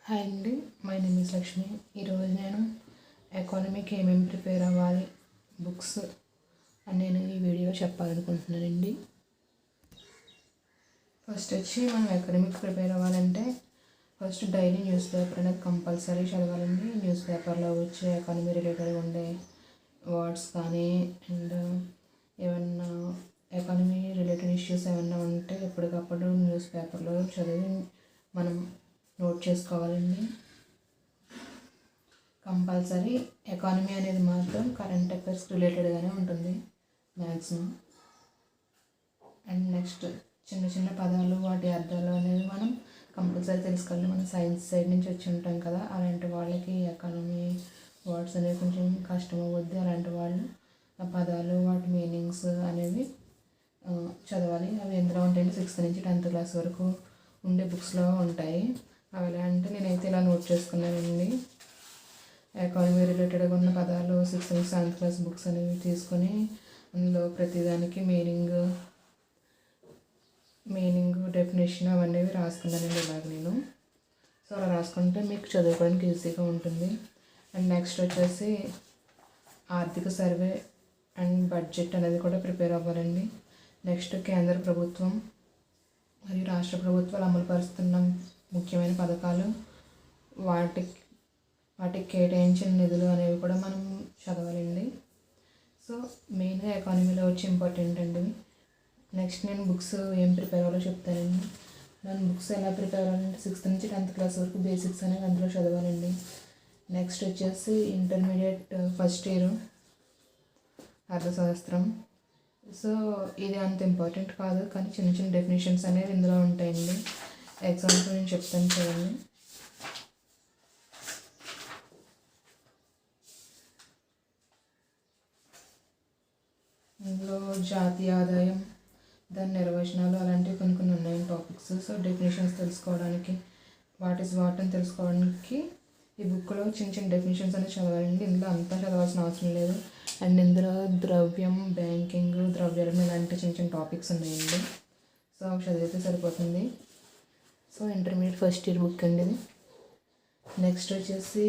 Hi అండి, my name is Lakshmi. ఈరోజు నేను ఎకానమీకి ఏమేమి ప్రిపేర్ అవ్వాలి బుక్స్ అని నేను ఈ వీడియో చెప్పాలనుకుంటున్నానండి. ఫస్ట్ వచ్చి మనం ఎకానమీకి ప్రిపేర్ అవ్వాలంటే ఫస్ట్ డైలీ న్యూస్ పేపర్ అనేది కంపల్సరీ చదవాలండి. న్యూస్ పేపర్లో వచ్చే ఎకానమీ రిలేటెడ్గా ఉండే వర్డ్స్ కానీ అండ్ ఏమన్నా ఎకానమీ రిలేటెడ్ ఇష్యూస్ ఏమన్నా ఉంటే ఎప్పటికప్పుడు న్యూస్ పేపర్లో చదివి మనం నోట్ చేసుకోవాలండి. కంపల్సరీ ఎకానమీ అనేది మాత్రం కరెంట్ అఫైర్స్ రిలేటెడ్గానే ఉంటుంది మ్యాక్సిమం. అండ్ నెక్స్ట్ చిన్న చిన్న పదాలు వాటి అర్థాలు అనేవి మనం కంపల్సరీ తెలుసుకోవాలి. మనం సైన్స్ సైడ్ నుంచి వచ్చి ఉంటాం కదా, అలాంటి వాళ్ళకి ఎకానమీ వర్డ్స్ అనేవి కొంచెం కష్టం అవుద్ది. అలాంటి వాళ్ళు ఆ పదాలు వాటి మీనింగ్స్ అనేవి చదవాలి. అవి ఎందులో ఉంటాయంటే 6th నుంచి 10th క్లాస్ వరకు ఉండే బుక్స్లో ఉంటాయి. అవి ఎలా అంటే నేనైతే ఇలా నోట్ చేసుకున్నానండి. ఎకానమీ రిలేటెడ్గా ఉన్న పదాలు 6th నుంచి 7th క్లాస్ బుక్స్ అనేవి తీసుకొని అందులో ప్రతిదానికి మీనింగ్ డెఫినేషన్ అవన్నీ రాసుకున్నానండి ఇలాగ నేను. సో అలా రాసుకుంటే మీకు చదువుకోవడానికి ఈజీగా ఉంటుంది. అండ్ నెక్స్ట్ వచ్చేసి ఆర్థిక సర్వే అండ్ బడ్జెట్ అనేది కూడా ప్రిపేర్ అవ్వాలండి. నెక్స్ట్ కేంద్ర ప్రభుత్వం మరియు రాష్ట్ర ప్రభుత్వాలు అమలుపరుస్తున్న ముఖ్యమైన పథకాలు, వాటికి కేటాయించిన నిధులు అనేవి కూడా మనం చదవాలండి. సో మెయిన్గా ఎకానమీలో వచ్చి ఇంపార్టెంట్ అండి. నెక్స్ట్ నేను బుక్స్ ఏం ప్రిపేర్ అవ్వాలో చెప్తానండి. నేను బుక్స్ ఎలా ప్రిపేర్ అవ్వాలంటే 6th నుంచి 10th క్లాస్ వరకు బేసిక్స్ అనేవి అందులో చదవాలండి. నెక్స్ట్ వచ్చేసి ఇంటర్మీడియట్ ఫస్ట్ ఇయర్ అర్థశాస్త్రం. సో ఇది అంత ఇంపార్టెంట్ కాదు, కానీ చిన్న చిన్న డెఫినేషన్స్ అనేవి ఇందులో ఉంటాయండి. ఎగ్జాంపుల్ నేను చెప్తాను చూడండి. ఇందులో జాతీయ ఆదాయం, దాని నిర్వచనాలు అలాంటివి కొన్ని ఉన్నాయి టాపిక్స్. సో డెఫినేషన్స్ తెలుసుకోవడానికి వాట్ ఈస్ వాట్ అని తెలుసుకోవడానికి ఈ బుక్లో చిన్న చిన్న డెఫినేషన్స్ అనేవి చదవాలండి. ఇందులో అంతా చదవాల్సిన అవసరం లేదు. అండ్ ఇందులో ద్రవ్యం, బ్యాంకింగ్, ద్రవ్యోల్బణం ఇలాంటి చిన్న చిన్న టాపిక్స్ ఉన్నాయండి. సో అవి చదివితే సరిపోతుంది. So intermediate first year book అండి ఇది. నెక్స్ట్ వచ్చేసి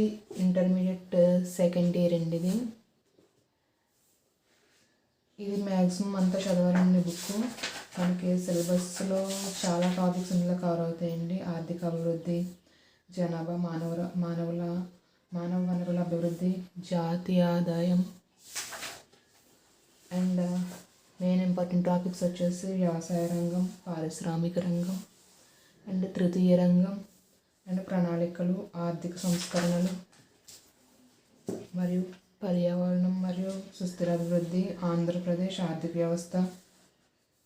ఇంటర్మీడియట్ సెకండ్ ఇయర్ అండి ఇది మ్యాక్సిమం అంతా చదవాలండి బుక్. మనకి సిలబస్లో చాలా టాపిక్స్ ఇందులో కవర్ అవుతాయండి. ఆర్థిక అభివృద్ధి, జనాభా, మానవ వనరుల అభివృద్ధి, జాతీయ ఆదాయం అండ్ మెయిన్ ఇంపార్టెంట్ టాపిక్స్ వచ్చేసి వ్యవసాయ రంగం, పారిశ్రామిక రంగం అండ్ తృతీయ రంగం అండ్ ప్రణాళికలు, ఆర్థిక సంస్కరణలు మరియు పర్యావరణం మరియు సుస్థిర అభివృద్ధి, ఆంధ్రప్రదేశ్ ఆర్థిక వ్యవస్థ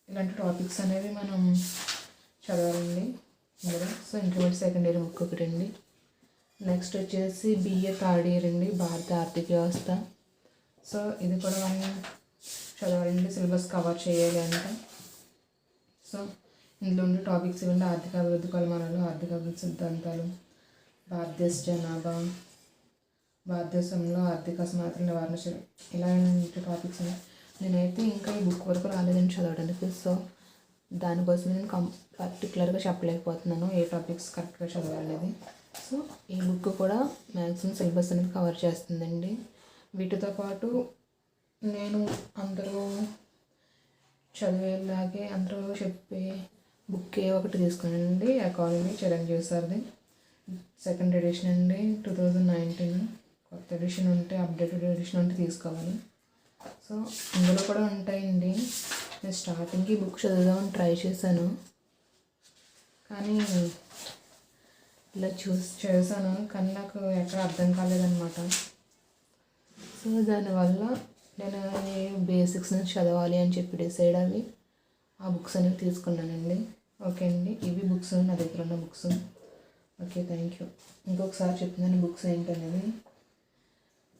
ఇలాంటి టాపిక్స్ అనేవి మనం చదవాలండి ఇందులో. So intermediate second year book ఒకటండి. నెక్స్ట్ వచ్చేసి BA థర్డ్ ఇయర్ అండి, భారత ఆర్థిక వ్యవస్థ. సో ఇది కూడా మనం చదవాలండి, సిలబస్ కవర్ చేయాలి అంటే. సో ఇందులో ఉండే టాపిక్స్ ఇవ్వండి: ఆర్థిక అభివృద్ధి కొలమానాలు, ఆర్థిక అభివృద్ధి సిద్ధాంతాలు, భారతదేశ జనాభా, భారతదేశంలో ఆర్థిక అసమానతల నివారణ, ఇలాంటి టాపిక్స్ ఉన్నాయి. నేనైతే ఇంకా ఈ బుక్ వరకు రాలేదని చదవడానికి. సో దానికోసం నేను పర్టికులర్గా చెప్పలేకపోతున్నాను ఏ టాపిక్స్ కరెక్ట్గా చదవాలనేది. సో ఈ బుక్ కూడా మ్యాక్సిమం సిలబస్ అనేది కవర్ చేస్తుందండి. వీటితో పాటు నేను అందరూ చదివేలాగే అందరూ చెప్పే బుక్ ఒకటి తీసుకున్నానండి, ఎకానమీ చిరంజీవి సార్ది, సెకండ్ ఎడిషన్ అండి, 2019. కొత్త ఎడిషన్ ఉంటే, అప్డేటెడ్ ఎడిషన్ ఉంటే తీసుకోవాలి. సో ఇందులో కూడా ఉంటాయండి. నేను స్టార్టింగ్కి బుక్ చదువుదామని ట్రై చేశాను, కానీ ఇలా చేశాను కానీ నాకు ఎక్కడ అర్థం కాలేదన్నమాట. సో దానివల్ల నేను బేసిక్స్ నుంచి చదవాలి అని చెప్పి డిసైడ్ అవి ఆ బుక్స్ అనేవి తీసుకున్నానండి. ఓకే అండి, ఇవి బుక్స్ నా దగ్గర ఉన్న బుక్స్. Okay, thank you. ఇంకొకసారి చెప్తున్నాను బుక్స్ ఏంటనేది.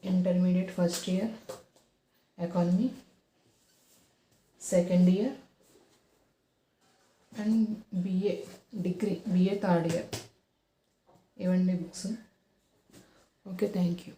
Intermediate first year economy, second year and BA third year ఇవ్వండి బుక్స్. Okay, thank you.